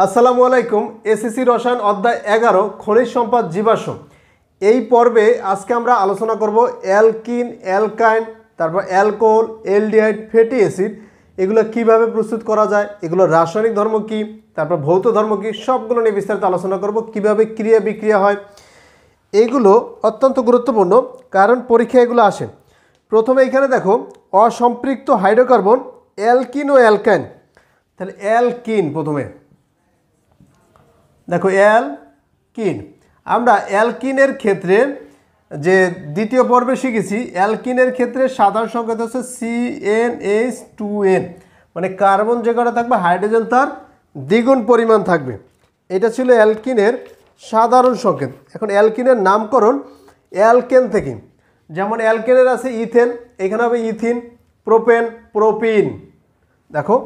আসসালামু আলাইকুম। এসএসসি রসায়ন অধ্যায় 11 খনিজ সম্পদ জীবাশ্ম। এই পর্বে আজকে আমরা আলোচনা করব অ্যালকিন, অ্যালকাইন, তারপর অ্যালকোহল, অ্যালডিহাইড, ফ্যাটি অ্যাসিড এগুলো কিভাবে প্রস্তুত করা যায়, এগুলো রাসায়নিক ধর্ম কি, তারপর ভৌত ধর্ম কি, সবগুলো নিয়ে বিস্তারিত আলোচনা করব। কিভাবে ক্রিয়া বিক্রিয়া হয় এগুলো অত্যন্ত গুরুত্বপূর্ণ, কারণ পরীক্ষায় এগুলো আসে। প্রথমে এখানে দেখো অসম্পৃক্ত হাইড্রোকার্বন অ্যালকিন ও অ্যালকাইন। তাহলে অ্যালকিন, প্রথমে দেখো অ্যালকিন। আমরা অ্যালকিনের ক্ষেত্রে যে দ্বিতীয় পর্বে শিখেছি, অ্যালকিনের ক্ষেত্রে সাধারণ সংকেত হচ্ছে CnH2n, মানে কার্বন যে কটা থাকবে হাইড্রোজেন তার দ্বিগুণ পরিমাণ থাকবে। এটা ছিল অ্যালকিনের সাধারণ সংকেত। এখন অ্যালকিনের নামকরণ অ্যালকেন থেকে, যেমন অ্যালকেনের আছে ইথেন, এখানে হবে ইথিন, প্রোপেন, প্রোপিন। দেখো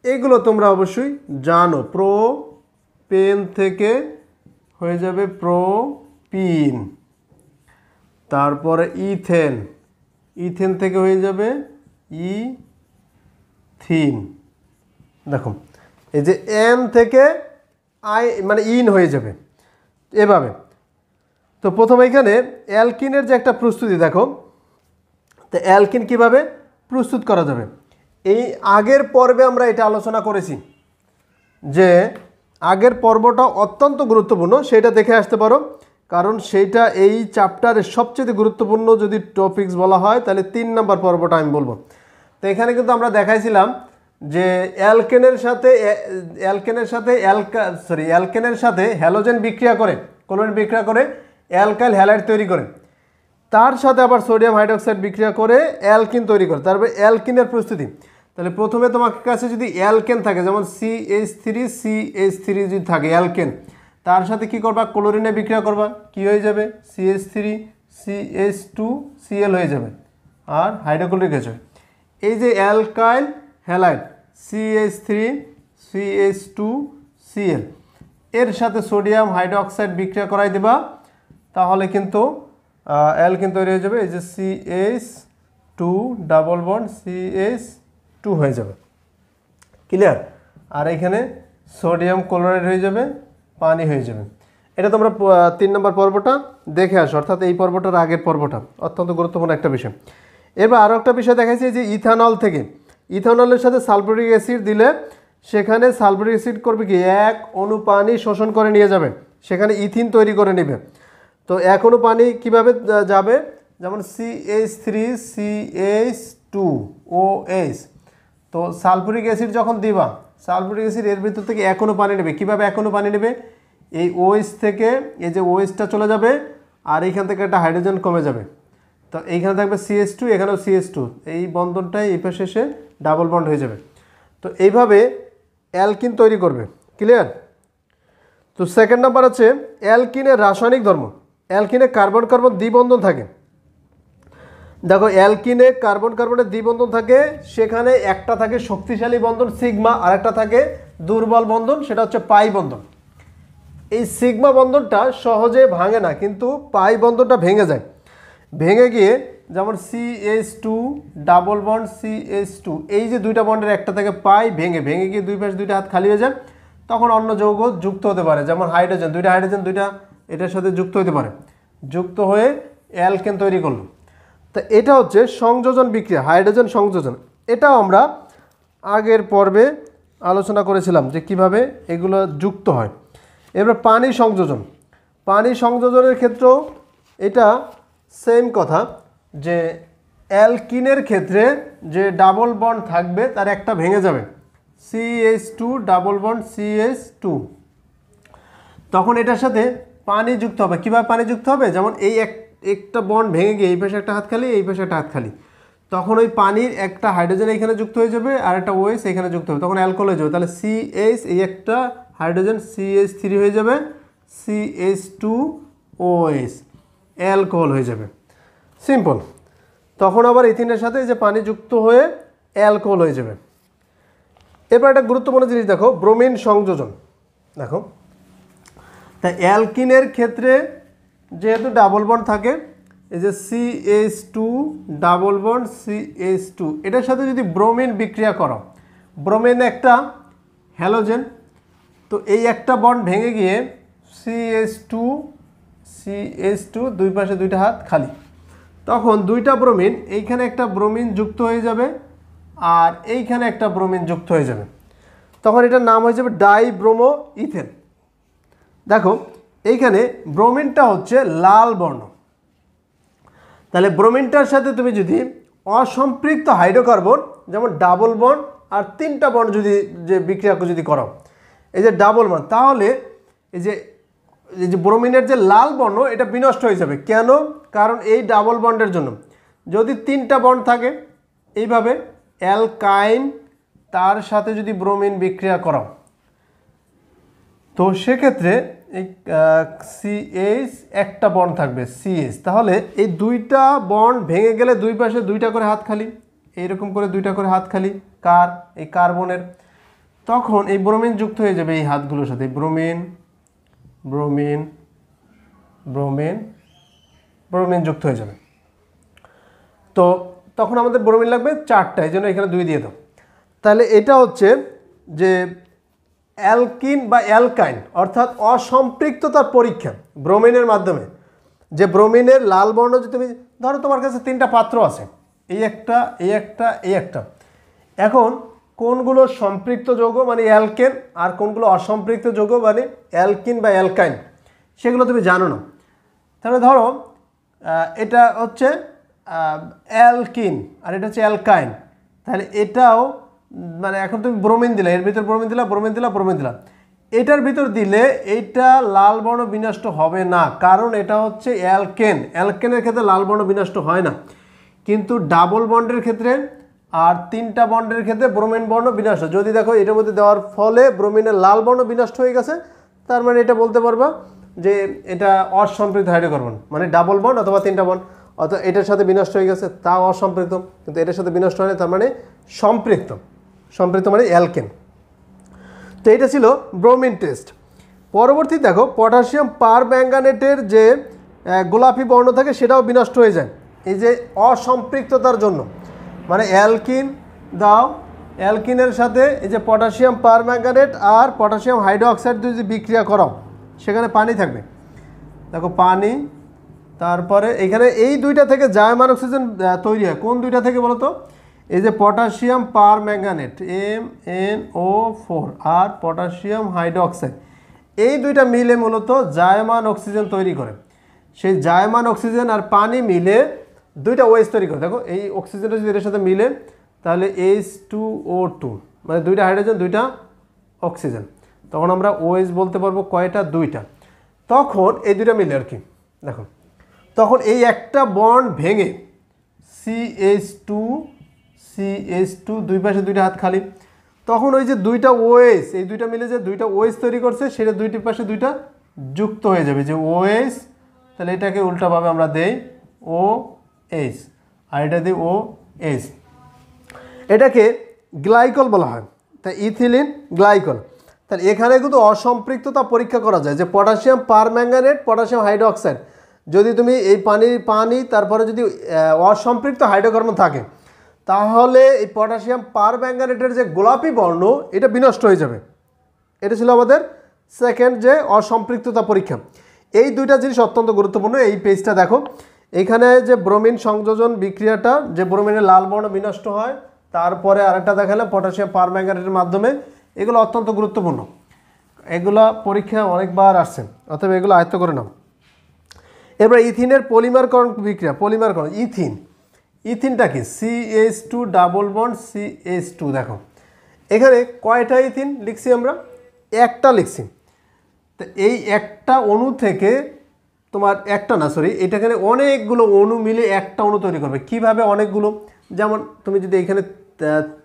এগুলো তোমরা অবশ্যই জানো। প্রোপেন থেকে হয়ে যাবে প্রোপিন, তারপরে ইথেন, ইথেন থেকে হয়ে যাবে ইথিন। দেখো এই যে এন থেকে আই মানে ইন হয়ে যাবে এভাবে। তো প্রথমে এখানে অ্যালকিনের যে একটা প্রস্তুতি দেখো, তো অ্যালকিন কিভাবে প্রস্তুত করা যাবে। এই আগের পর্বে আমরা এটা আলোচনা করেছি, যে আগের পর্বটা অত্যন্ত গুরুত্বপূর্ণ, সেটা দেখে আসতে পারো, কারণ সেইটা এই চ্যাপ্টারের সবচেয়ে গুরুত্বপূর্ণ যদি টপিকস বলা হয় তাহলে 3 নম্বর পর্বটা আমি বলবো। তো এখানে কিন্তু আমরা দেখাইছিলাম যে অ্যালকেনের সাথে হ্যালোজেন বিক্রিয়া করে, ক্লোরিন বিক্রিয়া করে অ্যালকাইল হ্যালাইড তৈরি করে, তার সাথে আবার সোডিয়াম হাইড্রোক্সাইড বিক্রিয়া করে অ্যালকিন তৈরি করে। তারপরে অ্যালকিনের প্রস্তুতি। তাহলে প্রথমে তোমার কাছে যদি অ্যালকেন থাকে, যেমন CH3 যদি থাকে অ্যালকেন, তার সাথে কি করবা, ক্লোরিনে বিক্রিয়া করবা, কি হয়ে যাবে CH3CH2Cl হয়ে যাবে, আর হাইড্রোক্লোরিক অ্যাসিড। এই যে অ্যালকাইল হ্যালাইড CH3CH2Cl এর সাথে সোডিয়াম হাইড্রোক্সাইড বিক্রিয়া করাই দেবা, তাহলে কিন্তু অ্যালকিন তৈরি হয়ে যাবে। এই যে CH2 ডাবল বন্ড CH2 হয়ে যাবে, ক্লিয়ার। আর এখানে সোডিয়াম ক্লোরাইড হয়ে যাবে, পানি হয়ে যাবে। এটা তোমরা 3 নম্বর পর্বটা দেখে আসো, অর্থাৎ এই পর্বটার আগের পর্বটা অত্যন্ত গুরুত্বপূর্ণ একটা বিষয়। এবার আরও একটা বিষয় দেখাইছি, যে ইথানল থেকে, ইথানলের সাথে সালফিউরিক অ্যাসিড দিলে সেখানে সালফিউরিক অ্যাসিড করবে কি, এক অণু পানি শোষণ করে নিয়ে যাবে, সেখানে ইথিন তৈরি করে নেবে। তো এক অণু পানি কীভাবে যাবে, যেমন CH3CH2OH। তো সালফিউরিক অ্যাসিড যখন দিবা, সালফিউরিক অ্যাসিড এর ভিতর থেকে এক অণু পানি নেবে। কীভাবে এক অণু পানি নেবে, এই OH থেকে এই যে OHটা চলে যাবে, আর এইখান থেকে একটা হাইড্রোজেন কমে যাবে। তো এইখানে থাকবে CH2, এখানেও CH2, এই বন্ধনটাই এই পাশে এসে ডাবল বন্ড হয়ে যাবে। তো এইভাবে অ্যালকিন তৈরি করবে, ক্লিয়ার। তো সেকেন্ড নাম্বার আছে অ্যালকিনের রাসায়নিক ধর্ম। অ্যালকিনে কার্বন কার্বন দ্বিবন্ধন থাকে। দেখো অ্যালকিনে কার্বন কার্বনের দ্বিবন্ধন থাকে, সেখানে একটা থাকে শক্তিশালী বন্ধন সিগমা, আর একটা থাকে দুর্বল বন্ধন, সেটা হচ্ছে পাই বন্ধন। এই সিগমা বন্ধনটা সহজে ভাঙে না, কিন্তু পাই বন্ধনটা ভেঙে যায়। ভেঙে গিয়ে যেমন CH2 ডাবল বন্ড CH2, এই যে দুইটা বন্ডের একটা থেকে পাই ভেঙে গিয়ে দুই পাশে দুইটা হাত খালি হয়ে যায়, তখন অন্য যৌগ যুক্ত হতে পারে, যেমন হাইড্রোজেন, দুইটা এটার সাথে যুক্ত হতে পারে, যুক্ত হয়ে অ্যালকেন তৈরি করলো। তা এটা হচ্ছে সংযোজন বিক্রিয়া, হাইড্রোজেন সংযোজন। এটাও আমরা আগের পর্বে আলোচনা করেছিলাম যে কিভাবে এগুলো যুক্ত হয়। এবার পানি সংযোজন, পানি সংযোজনের ক্ষেত্রেও এটা সেম কথা, যে অ্যালকিনের ক্ষেত্রে যে ডাবল বন্ড থাকবে তার একটা ভেঙে যাবে, CH2 ডাবল বন্ড CH2, তখন এটার সাথে পানি যুক্ত হবে। কীভাবে পানি যুক্ত হবে, যেমন এই একটা বন্ড ভেঙে গিয়ে এই পাশে একটা হাত খালি, এই পাশে একটা হাত খালি, তখন ওই পানির একটা হাইড্রোজেন এখানে যুক্ত হয়ে যাবে, আর একটা OH এখানে যুক্ত হবে, তখন অ্যালকোহল হয়ে যাবে। তাহলে CH, এই একটা হাইড্রোজেন CH3 হয়ে যাবে, CH2OH, অ্যালকোহল হয়ে যাবে, সিম্পল। তখন আবার ইথিনের সাথে এই যে পানি যুক্ত হয়ে অ্যালকোহল হয়ে যাবে। এবার একটা গুরুত্বপূর্ণ জিনিস দেখো, ব্রোমিন সংযোজন। দেখো তা অ্যালকিনের ক্ষেত্রে যেহেতু ডাবল বন্ড থাকে, এই যে CH2 ডাবল বন্ড CH2, এটার সাথে যদি ব্রোমিন বিক্রিয়া করো, ব্রোমিন একটা হ্যালোজেন, তো এই একটা বন্ড ভেঙে গিয়ে CH2 দুই পাশে দুইটা হাত খালি, তখন দুইটা ব্রোমিন, এইখানে একটা ব্রোমিন যুক্ত হয়ে যাবে আর এইখানে একটা ব্রোমিন যুক্ত হয়ে যাবে, তখন এটার নাম হয়ে যাবে ডাইব্রোমো ইথেন। দেখো এইখানে ব্রোমিনটা হচ্ছে লাল বর্ণ, তাহলে ব্রোমিনটার সাথে তুমি যদি অসম্পৃক্ত হাইড্রোকার্বন যেমন ডাবল বন্ড আর 3টা বন্ড যদি যে বিক্রিয়া যদি করো, এই যে ডাবল বন্ড, তাহলে এই যে ব্রোমিনের যে লাল বর্ণ এটা বিনষ্ট হয়ে যাবে। কেন? কারণ এই ডাবল বন্ডের জন্য যদি 3টা বন্ড থাকে এইভাবে অ্যালকাইন, তার সাথে যদি ব্রোমিন বিক্রিয়া করাও, তো সেক্ষেত্রে এই CH একটা বন্ড থাকবে CH, তাহলে এই দুইটা বন্ড ভেঙে গেলে দুই পাশে দুইটা করে হাত খালি, এইরকম করে দুইটা করে হাত খালি কার এই কার্বনের, তখন এই ব্রোমিন যুক্ত হয়ে যাবে এই হাতগুলোর সাথে, ব্রোমিন ব্রোমিন ব্রোমিন ব্রোমিন যুক্ত হয়ে যাবে। তো তখন আমাদের ব্রোমিন লাগবে 4টা, এই জন্য এখানে 2 দিয়ে দাও। তাহলে এটা হচ্ছে যে অ্যালকিন বা অ্যালকাইন অর্থাৎ অসম্পৃক্ততার পরীক্ষা ব্রোমিনের মাধ্যমে। যে ব্রোমিনের লাল বর্ণ, যে তুমি ধরো তোমার কাছে 3টা পাত্র আছে, এই একটা এই একটা এই একটা, এখন কোনগুলো সম্পৃক্ত যৌগ মানে অ্যালকেন আর কোনগুলো অসম্পৃক্ত যৌগ মানে অ্যালকিন বা অ্যালকাইন, সেগুলো তুমি জানো না। তাহলে ধরো এটা হচ্ছে অ্যালকিন আর এটা হচ্ছে অ্যালকাইন, তাহলে এটাও মানে এখন তুমি ব্রোমিন দিলা, এর ভিতর ব্রোমিন দিলা ব্রোমিন দিলা ব্রোমিন দিলা, এটার ভিতর দিলে এইটা লাল বর্ণ বিনষ্ট হবে না, কারণ এটা হচ্ছে অ্যালকেন। অ্যালকেনের ক্ষেত্রে লাল বর্ণ বিনষ্ট হয় না, কিন্তু ডাবল বন্ডের ক্ষেত্রে আর 3টা বন্ডের ক্ষেত্রে ব্রোমিন বর্ণ বিনষ্ট। যদি দেখো এটার মধ্যে দেওয়ার ফলে ব্রোমিনের লাল বর্ণ বিনষ্ট হয়ে গেছে, তার মানে এটা বলতে পারবা যে এটা অসম্পৃক্ত হাইড্রোকার্বন, মানে ডাবল বন্ড অথবা 3টা বন্ড, অথবা এটার সাথে বিনষ্ট হয়ে গেছে তাও অসম্পৃক্ত, কিন্তু এটার সাথে বিনষ্ট হয় না, তার মানে সম্পৃক্ত। সম্পৃক্ত মানে অ্যালকেন। তো এটা ছিল ব্রোমিন টেস্ট। পরবর্তী দেখো পটাশিয়াম পারম্যাঙ্গানেটের যে গোলাপি বর্ণ থাকে সেটাও বিনষ্ট হয়ে যায় এই যে অসম্পৃক্ততার জন্য, মানে অ্যালকিন দাও, অ্যালকিনের সাথে এই যে পটাশিয়াম পারম্যাঙ্গানেট আর পটাশিয়াম হাইড্রোক্সাইড যদি বিক্রিয়া করাও, সেখানে পানি থাকবে। দেখো পানি, তারপরে এখানে এই দুইটা থেকে জায়মান অক্সিজেন তৈরি হয়। কোন দুইটা থেকে বলো তো? এই যে পটাশিয়াম পারম্যাঙ্গানেট MnO4 আর পটাশিয়াম হাইড্রোক্সাইড, এই দুইটা মিলে মূলত জায়মান অক্সিজেন তৈরি করে। সেই জায়মান অক্সিজেন আর পানি মিলে দুইটা OH তৈরি করে। দেখো এই অক্সিজেনটা যদি এর সাথে মিলে তাহলে H2O2, মানে দুইটা হাইড্রোজেন দুইটা অক্সিজেন, তখন আমরা OH বলতে পারবো কয়টা? দুইটা। তখন এই দুইটা মিলে আর কি, দেখো তখন এই একটা বন্ড ভেঙে CH2 দুই পাশে দুইটা হাত খালি, তখন ওই যে দুইটা OH, এই দুইটা মিলে যে দুইটা OH তৈরি করছে সেটা দুইটির পাশে দুইটা যুক্ত হয়ে যাবে যে OH, তাহলে এটাকে উল্টাভাবে আমরা দেই OH আর এটা দিই OH। এটাকে গ্লাইকল বলা হয়, তাই ইথিলিন গ্লাইকল। তাহলে এখানে কিন্তু অসম্পৃক্ততা পরীক্ষা করা যায় যে পটাশিয়াম পারম্যাঙ্গানেট পটাশিয়াম হাইড্রোক্সাইড, যদি তুমি এই পানি তারপরে যদি অসম্পৃক্ত হাইড্রোকার্বন থাকে, তাহলে এই পটাশিয়াম পারম্যাঙ্গানেটের যে গোলাপি বর্ণ এটা বিনষ্ট হয়ে যাবে। এটা ছিল আমাদের সেকেন্ড যে অসম্পৃক্ততা পরীক্ষা। এই দুইটা জিনিস অত্যন্ত গুরুত্বপূর্ণ। এই পেজটা দেখো, এখানে যে ব্রোমিন সংযোজন বিক্রিয়াটা, যে ব্রোমিনের লাল বর্ণ বিনষ্ট হয়, তারপরে আরেকটা দেখালাম পটাশিয়াম পারম্যাঙ্গানেটের মাধ্যমে, এগুলো অত্যন্ত গুরুত্বপূর্ণ। এগুলো পরীক্ষা অনেকবার আসছে, অতএব এগুলো আয়ত্ত করে নাও। এবার ইথিনের পলিমারকরণ বিক্রিয়া, পলিমারকরণ ইথিনটা কি? CH2 double bond CH2। দেখো এখানে কয়টা ইথিন লিখছি আমরা? একটা লিখছি। তো এই একটা অণু থেকে তোমার একটা না, সরি, এটাখানে অনেকগুলো অণু মিলে একটা অণু তৈরি করবে। কিভাবে অনেকগুলো? যেমন তুমি যদি এখানে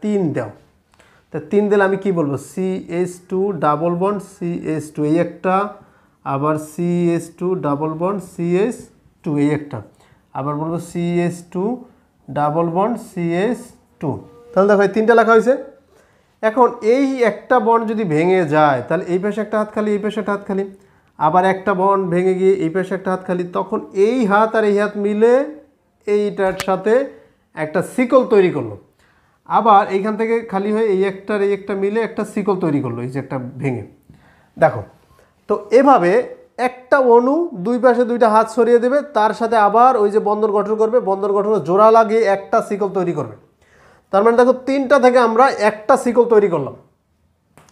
3 দাও, তা 3 দিলে আমি কি বলবো? CH2 ডাবল বন্ড CH2 এই একটা, আবার CH2 ডাবল বন্ড CH2 এই একটা, আবার বলবো CH2 ডাবল বন্ড CH2। তাহলে দেখো এই 3টা লেখা হয়েছে। এখন এই একটা বন্ড যদি ভেঙে যায় তাহলে এই পাশে একটা হাত খালি, এই পাশে একটা হাত খালি, আবার একটা বন্ড ভেঙে গিয়ে এই পাশে একটা হাত খালি, তখন এই হাত আর এই হাত মিলে এইটার সাথে একটা শিকল তৈরি করলো। আবার এইখান থেকে খালি হয়ে এই একটার এই একটা মিলে একটা শিকল তৈরি করলো, এই যে একটা ভেঙে। দেখো, তো এভাবে একটা অণু দুই পাশে দুইটা হাত সরিয়ে দেবে, তার সাথে আবার ওই যে বন্ধন গঠন করবে, বন্ধন গঠনে জোড়া লাগিয়ে একটা শিকল তৈরি করবে। তার মানে দেখো, তিনটা থেকে আমরা একটা শিকল তৈরি করলাম।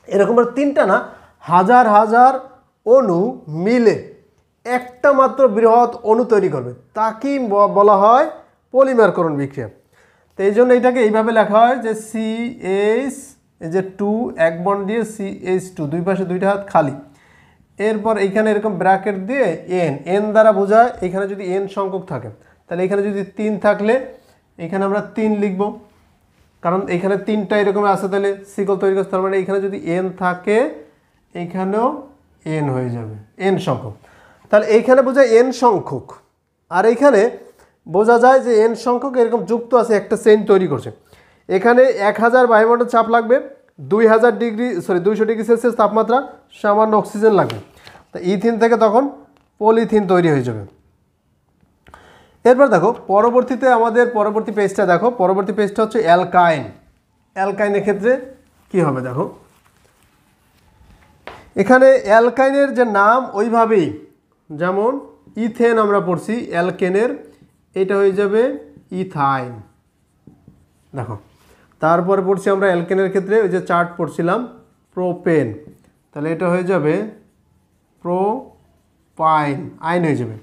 এরকম তিনটা না, হাজার হাজার অণু মিলে একটা মাত্র বৃহৎ অণু তৈরি করবে, তাকেই বলা হয় পলিমারকরণ বিক্রিয়া। তো এই জন্য এটাকে এইভাবে লেখা হয় যে CH, এই যে 2 এক বন্ড দিয়ে CH2, দুই পাশে দুইটা হাত খালি, এরপর এইখানে এরকম ব্র্যাকেট দিয়ে এন দ্বারা বোঝায় এখানে যদি এন সংখ্যক থাকে, তাহলে এখানে যদি 3 থাকলে এখানে আমরা 3 লিখব, কারণ এখানে 3টা এরকম আছে, তাহলে শিকল তৈরি করতে। তার মানে এখানে যদি এন থাকে এখানেও এন হয়ে যাবে, এন সংখ্যক। তাহলে এইখানে বোঝায় এন সংখ্যক, আর এইখানে বোঝা যায় যে এন সংখ্যক এরকম যুক্ত আছে, একটা চেইন তৈরি করছে। এখানে 1000 বায়ুমণ্ডল চাপ লাগবে, 200 ডিগ্রি সেলসিয়াস তাপমাত্রা, সামান্য অক্সিজেন লাগবে। তো ইথিন থেকে তখন পলিথিন তৈরি হয়ে যাবে। এরপর দেখো পরবর্তীতে আমাদের পরবর্তী পেজটা দেখো, পরবর্তী পেজটা হচ্ছে অ্যালকাইন। অ্যালকাইনের ক্ষেত্রে কি হবে দেখো, এখানে অ্যালকাইনের যে নাম ওইভাবেই, যেমন ইথেন আমরা পড়ছি, অ্যালকেনের এটা হয়ে যাবে ইথাইন। দেখো, তারপরে পড়ছি আমরা অ্যালকেনের ক্ষেত্রে ওই যে চার্ট পড়ছিলাম প্রোপেন, তাহলে এটা হয়ে যাবে প্রোপাইন, আইন হয়ে যাবে।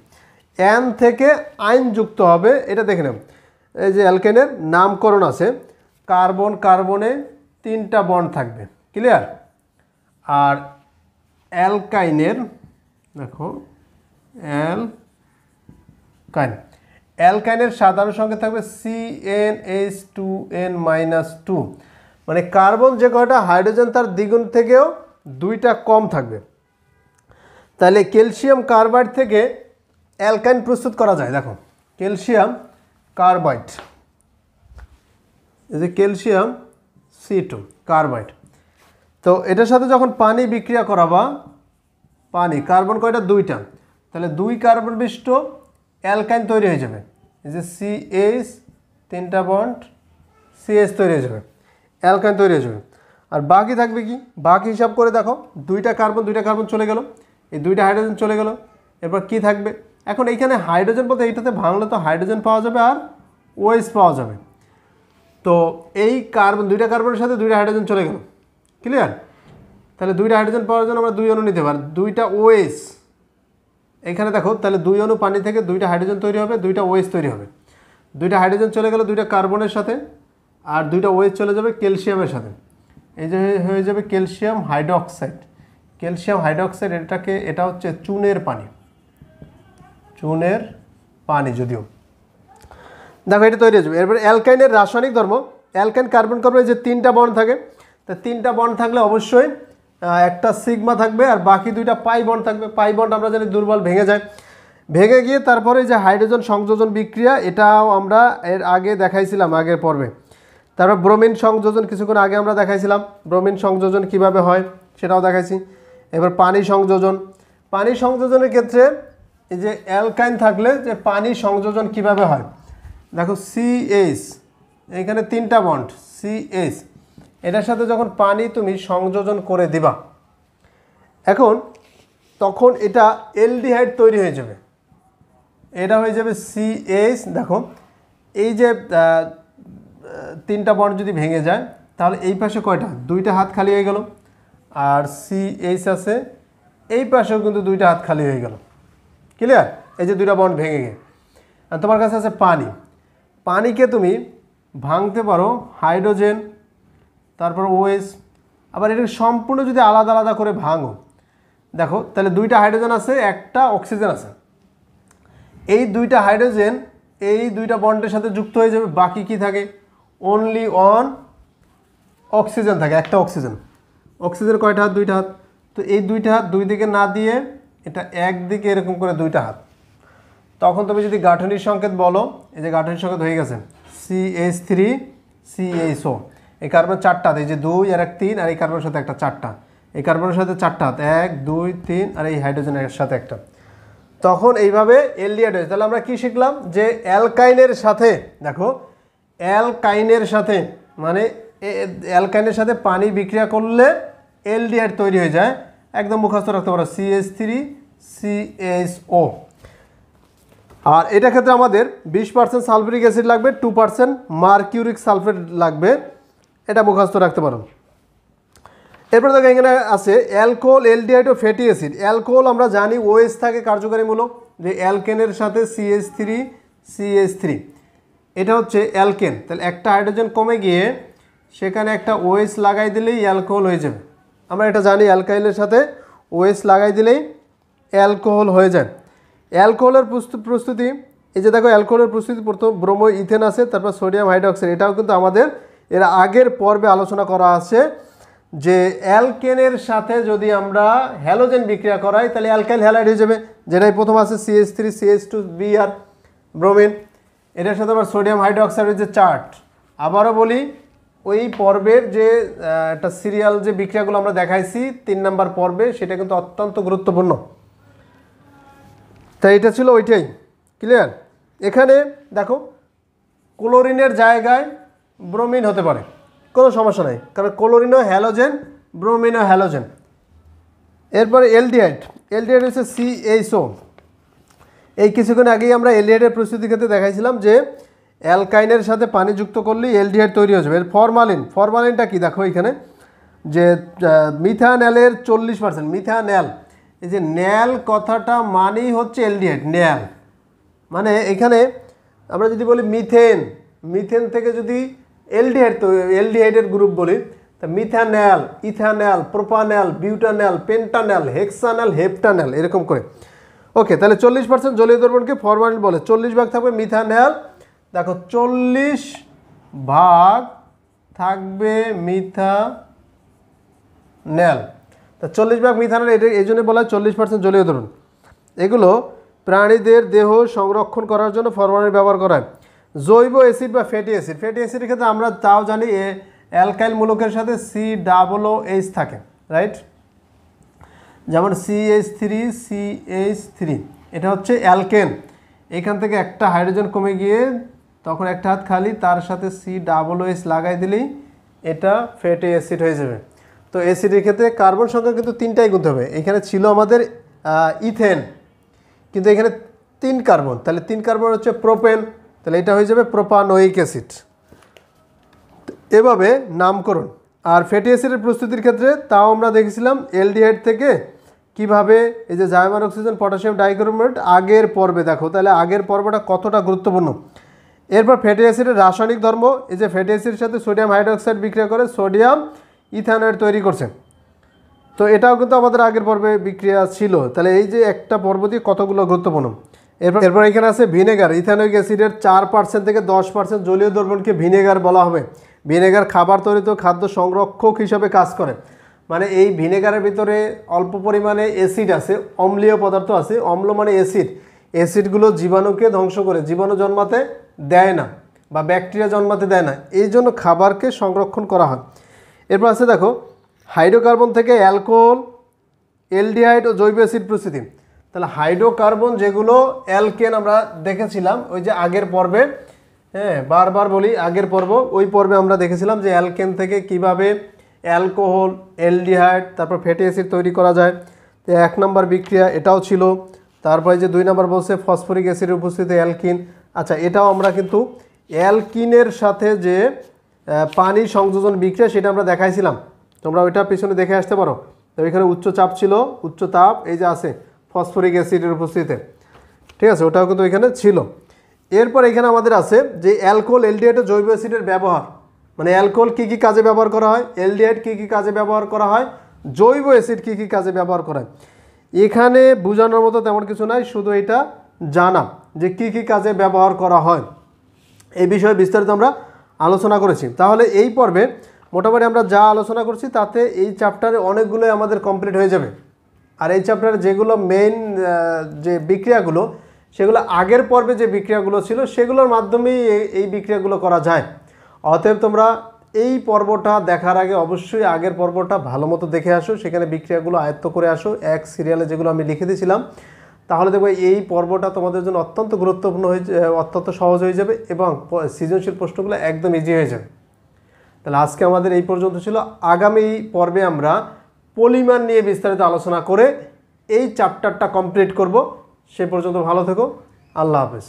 এন থেকে আইন যুক্ত হবে, এটা দেখে নেব। এই যে অ্যালকেনের নামকরণ আছে, কার্বন কার্বনে 3টা বন্ড থাকবে, ক্লিয়ার। আর অ্যালকাইনের দেখো, অ্যালকাইনের সাধারণ সংখ্যা থাকবে CnH2n-2, মানে কার্বন যে কয়টা, হাইড্রোজেন তার দ্বিগুণ থেকেও 2টা কম থাকবে। তাহলে ক্যালসিয়াম কার্বাইড থেকে অ্যালকাইন প্রস্তুত করা যায়। দেখো, ক্যালসিয়াম কার্বাইড, এই যে ক্যালসিয়াম C2 কার্বাইড, তো এটার সাথে যখন পানি বিক্রিয়া করাবা, পানি কার্বন কয়টা, 2টা, তাহলে 2 কার্বন বিশিষ্ট অ্যালকাইন তৈরি হয়ে যাবে। এই যে CH 3টা বন্ড CH তৈরি হয়ে যাবে, অ্যালকাইন তৈরি হয়ে যাবে। আর বাকি থাকবে কি, বাকি হিসাব করে দেখো, 2টা কার্বন চলে গেল, এই 2টা হাইড্রোজেন চলে গেল, এরপর কি থাকবে। এখন এইখানে হাইড্রোজেন বলতে এইটাতে ভাঙলে তো হাইড্রোজেন পাওয়া যাবে আর OH পাওয়া যাবে। তো এই কার্বন, 2টা কার্বনের সাথে 2টা হাইড্রোজেন চলে গেল, ক্লিয়ার। তাহলে 2টা হাইড্রোজেন পাওয়ার জন্য আমরা 2 অণু নিতে পারি, 2টা OH এখানে দেখো, তাহলে 2 অণু পানি থেকে 2টা হাইড্রোজেন তৈরি হবে, 2টা OH তৈরি হবে। 2টা হাইড্রোজেন চলে গেল 2টা কার্বনের সাথে, আর 2টা OH চলে যাবে ক্যালসিয়ামের সাথে, এই যে হয়ে যাবে ক্যালসিয়াম হাইড্রোক্সাইড। ক্যালসিয়াম হাইড্রোক্সাইড এটা হচ্ছে চুনের পানি, চুনের পানি যদিও। দেখো, এটা তৈরি হয়ে যাবে। এরপরে অ্যালকাইনের রাসায়নিক ধর্ম, অ্যালকাইন কার্বন কার্বনের যে 3টা বন্ড থাকে, তা 3টা বন্ড থাকলে অবশ্যই একটা সিগমা থাকবে, আর বাকি 2টা পাই বন্ড থাকবে। পাই বন্ড আমরা জানি দুর্বল, ভেঙে যায়, ভেঙে গিয়ে তারপরে যে হাইড্রোজেন সংযোজন বিক্রিয়া, এটাও আমরা এর আগে দেখাইছিলাম আগের পর্বে। তারপর ব্রোমিন সংযোজন কিছুক্ষণ আগে আমরা দেখাইছিলাম, ব্রোমিন সংযোজন কিভাবে হয় সেটাও দেখাইছি। এবার পানি সংযোজন, পানি সংযোজনের ক্ষেত্রে এই যে অ্যালকাইন থাকলে যে পানি সংযোজন কিভাবে হয়, দেখো CH, এখানে 3টা বন্ড CH, এটার সাথে যখন পানি তুমি সংযোজন করে দিবা, এখন তখন এটা অ্যালডিহাইড তৈরি হয়ে যাবে, এটা হয়ে যাবে CH। দেখো, এই যে 3টা বন্ড যদি ভেঙে যায়, তাহলে এই পাশে কয়টা, 2টা হাত খালি হয়ে গেল, আর CH আছে, এই পাশেও কিন্তু 2টা হাত খালি হয়ে গেল, ক্লিয়ার। এই যে 2টা বন্ড ভেঙে গিয়ে, আর তোমার কাছে আছে পানি, পানিকে তুমি ভাঙতে পারো হাইড্রোজেন, তারপর OH, আবার এটা সম্পূর্ণ যদি আলাদা আলাদা করে ভাঙো, দেখো তাহলে 2টা হাইড্রোজেন আছে, একটা অক্সিজেন আছে, এই 2টা হাইড্রোজেন এই 2টা বন্ডের সাথে যুক্ত হয়ে যাবে, বাকি কি থাকে, অনলি অন অক্সিজেন থাকে, একটা অক্সিজেন। অক্সিজেন কয়টা হাত, 2টা হাত, তো এই 2টা হাত 2 দিকে না দিয়ে এটা একদিকে এরকম করে 2টা হাত, তখন তুমি যদি গাঠনিক সংকেত বলো, এই যে গাঠনিক সংকেত হয়ে গেছে CH3 CHO, এই কার্বন 4টা, এই যে 2 আর 1 3, আর এই কার্বনের সাথে একটা 4টা, এই কার্বনের সাথে 4টা হাত, 1 2 3, আর এই হাইড্রোজেনের সাথে একটা, তখন এইভাবে অ্যালডিহাইড হয়েছে। তাহলে আমরা কি শিখলাম, যে অ্যালকাইনের সাথে, দেখো অ্যালকাইনের সাথে মানে অ্যালকাইনের সাথে পানি বিক্রিয়া করলে অ্যালডিহাইড তৈরি হয়ে যায়, একদম মুখস্থ রাখতে পারো CH3CHO। আর এটা ক্ষেত্রে আমাদের 20% সালফিউরিক অ্যাসিড লাগবে, 2% মার্কিউরিক সালফেট লাগবে, এটা মুখস্থ রাখতে পারো। এরপর দেখো এখানে আছে অ্যালকোহল, অ্যালডিহাইড ও ফ্যাটি অ্যাসিড। অ্যালকোহল আমরা জানি OH থাকে কার্যকারীমূলক, যে অ্যালকেনের সাথে CH3CH3, এটা হচ্ছে অ্যালকেন। তাহলে একটা হাইড্রোজেন কমে গিয়ে সেখানে একটা OH লাগাই দিলেই অ্যালকোহল হয়ে যাবে। আমরা এটা জানি, অ্যালকাইলের সাথে OH লাগাই দিলেই অ্যালকোহল হয়ে যায়। অ্যালকোহলের প্রস্তুতি, এই যে দেখো অ্যালকোহলের প্রস্তুতি, প্রথম ব্রোমো ইথেন আছে, তারপর সোডিয়াম হাইড্রোক্সাইড। এটাও কিন্তু আমাদের এর আগের পর্বে আলোচনা করা আছে যে অ্যালকেনের সাথে যদি আমরা হ্যালোজেন বিক্রিয়া করাই তাহলে অ্যালকাইল হ্যালাইড হয়ে যাবে, যেটাই প্রথম আছে CH3CH2Br ব্রোমিন। এটার সাথে আবার সোডিয়াম হাইড্রোক্সাইডের যে চার্ট, আবারও বলি ওই পর্বের যে একটা সিরিয়াল যে বিক্রিয়াগুলো আমরা দেখাইছি 3 নম্বর পর্বে, সেটা কিন্তু অত্যন্ত গুরুত্বপূর্ণ। তাই এটা ছিল ওইটাই, ক্লিয়ার। এখানে দেখো ক্লোরিনের জায়গায় ব্রোমিন হতে পারে, কোনো সমস্যা নাই, কারণ ক্লোরিনও হ্যালোজেন, ব্রোমিনও হ্যালোজেন। এরপরে অ্যালডিহাইড, অ্যালডিহাইড হচ্ছে CHO। এই কিছুক্ষণ আগেই আমরা অ্যালডিহাইডের প্রস্তুতির ক্ষেত্রে দেখাইছিলাম যে অ্যালকাইনের সাথে পানি যুক্ত করলেই অ্যালডিহাইড তৈরি হয়ে যাবে। এর ফরমালিন, ফরমালিনটা কি দেখো এখানে যে মিথানলের 40%, মিথানল, এই যে ন্যাল কথাটা মানেই হচ্ছে অ্যালডিহাইড, ন্যাল মানে এখানে আমরা যদি বলি মিথেন, মিথেন থেকে যদি অ্যালডিহাইড, তো অ্যালডিহাইডের গ্রুপ বলি, তা methanol, ethanol, propanol, butanol, পেন্টানল, hexanol, হেপটানল, এরকম করে। ওকে, তাহলে 40% জলীয় দ্রবণকে ফরমালিন বলে। 40 ভাগ থাকবে মিথানল, দেখো 40 ভাগ থাকবে মিথানল, তা 40 ভাগ মিথানল, এটা এই জন্য বলা হয় 40% জলীয় দ্রবণ। এগুলো প্রাণীদের দেহ সংরক্ষণ করার জন্য ফরমালিন ব্যবহার করা হয়। জৈব অ্যাসিড বা ফ্যাটি অ্যাসিড, ফ্যাটি অ্যাসিডের ক্ষেত্রে আমরা তাও জানি অ্যালকাইল মূলকের সাথে COOH থাকে, রাইট, যেমন CH3CH3, এটা হচ্ছে অ্যালকেন। এখান থেকে একটা হাইড্রোজেন কমে গিয়ে তখন একটা হাত খালি, তার সাথে COOH লাগাই দিলেই এটা ফ্যাটি অ্যাসিড হয়ে যাবে। তো অ্যাসিডের ক্ষেত্রে কার্বন সংখ্যা কিন্তু 3টাই গুনতে হবে। এখানে ছিল আমাদের ইথেন, কিন্তু এখানে 3 কার্বন, তাহলে 3 কার্বন হচ্ছে প্রোপেন, তাহলে এটা হয়ে যাবে প্রোপানোয়িক অ্যাসিড। এভাবে নামকরণ। আর ফ্যাটি অ্যাসিডের প্রস্তুতির ক্ষেত্রে তাও আমরা দেখেছিলাম অ্যালডিহাইড থেকে কিভাবে এই যে জাইমান অক্সিজেন পটাশিয়াম ডাইক্রোমেট আগের পর্বে, দেখো তাহলে আগের পর্বটা কতটা গুরুত্বপূর্ণ। এরপর ফ্যাটি অ্যাসিডের রাসায়নিক ধর্ম, এই যে ফ্যাটি অ্যাসিডের সাথে সোডিয়াম হাইড্রোক্সাইড বিক্রিয়া করে সোডিয়াম ইথানয়েড তৈরি করছে, তো এটাও কিন্তু আমাদের আগের পর্বে বিক্রিয়া ছিল। তাহলে এই যে একটা পর্ব দিয়ে কতগুলো গুরুত্বপূর্ণ। এরপর এখানে আছে ভিনেগার, ইথানোয়িক অ্যাসিডের 4% থেকে 10% জলীয় দ্রবণকে ভিনেগার বলা হবে। ভিনেগার খাবার তৈরিতে খাদ্য সংরক্ষক হিসাবে কাজ করে, মানে এই ভিনেগারের ভিতরে অল্প পরিমাণে অ্যাসিড আছে, অম্লীয় পদার্থ আছে। অম্ল মানে অ্যাসিড, অ্যাসিডগুলো জীবাণুকে ধ্বংস করে, জীবাণু জন্মাতে দেয় না বা ব্যাকটেরিয়া জন্মাতে দেয় না, এই জন্য খাবারকে সংরক্ষণ করা হয়। এরপর আছে দেখো হাইড্রোকার্বন থেকে অ্যালকোহল, অ্যালডিহাইড ও জৈব অ্যাসিড প্রস্তুতি। তাহলে হাইড্রোকার্বন যেগুলো অ্যালকেন আমরা দেখেছিলাম ওই যে আগের পর্বে, হ্যাঁ বারবার বলি আগের পর্ব, ওই পর্বে আমরা দেখেছিলাম যে অ্যালকেন থেকে কিভাবে অ্যালকোহল, অ্যালডিহাইড, তারপর ফ্যাটি অ্যাসিড তৈরি করা যায়। তো 1 নম্বর বিক্রিয়া এটাও ছিল। তারপরে যে 2 নম্বর বলছে ফসফরিক অ্যাসিডের উপস্থিতি অ্যালকিন। আচ্ছা, এটাও আমরা কিন্তু অ্যালকিনের সাথে যে পানি সংযোজন বিক্রিয়া সেটা আমরা দেখাইছিলাম, তোমরা ওইটা পিছনে দেখে আসতে পারো। তো এখানে উচ্চ চাপ ছিল, উচ্চ তাপ এই যে আছে ফসফরিক অ্যাসিডের উপস্থিতিতে, ঠিক আছে, ওটাও কিন্তু এখানে ছিল। এরপর এখানে আমাদের আছে যে অ্যালকোহল, অ্যালডিহাইড ও জৈব অ্যাসিডের ব্যবহার, মানে অ্যালকোহল কী কী কাজে ব্যবহার করা হয়, অ্যালডিহাইড কী কী কাজে ব্যবহার করা হয়, জৈব অ্যাসিড কী কী কাজে ব্যবহার করা হয়। এখানে বোঝানোর মতো তেমন কিছু নাই, শুধু এটা জানা যে কী কী কাজে ব্যবহার করা হয়, এই বিষয়ে বিস্তারিত আমরা আলোচনা করেছি। তাহলে এই পর্বে মোটামুটি আমরা যা আলোচনা করছি তাতে এই চ্যাপ্টারে অনেকগুলোই আমাদের কমপ্লিট হয়ে যাবে। আর এই চ্যাপ্টারে যেগুলো মেইন যে বিক্রিয়াগুলো, সেগুলো আগের পর্বে যে বিক্রিয়াগুলো ছিল সেগুলোর মাধ্যমেই এই বিক্রিয়াগুলো করা যায়। অতএব তোমরা এই পর্বটা দেখার আগে অবশ্যই আগের পর্বটা ভালো মতো দেখে আসো, সেখানে বিক্রিয়াগুলো আয়ত্ত করে আসো এক সিরিয়ালে যেগুলো আমি লিখে দিয়েছিলাম। তাহলে দেখো এই পর্বটা তোমাদের জন্য অত্যন্ত গুরুত্বপূর্ণ অত্যন্ত সহজ হয়ে যাবে এবং সৃজনশীল প্রশ্নগুলো একদম ইজি হয়ে যাবে। তাহলে আজকে আমাদের এই পর্যন্ত ছিল। আগামী পর্বে আমরা পলিমার নিয়ে বিস্তারিত আলোচনা করে এই চ্যাপ্টারটা কমপ্লিট করব। সে পর্যন্ত ভালো থেকো। আল্লাহ হাফেজ।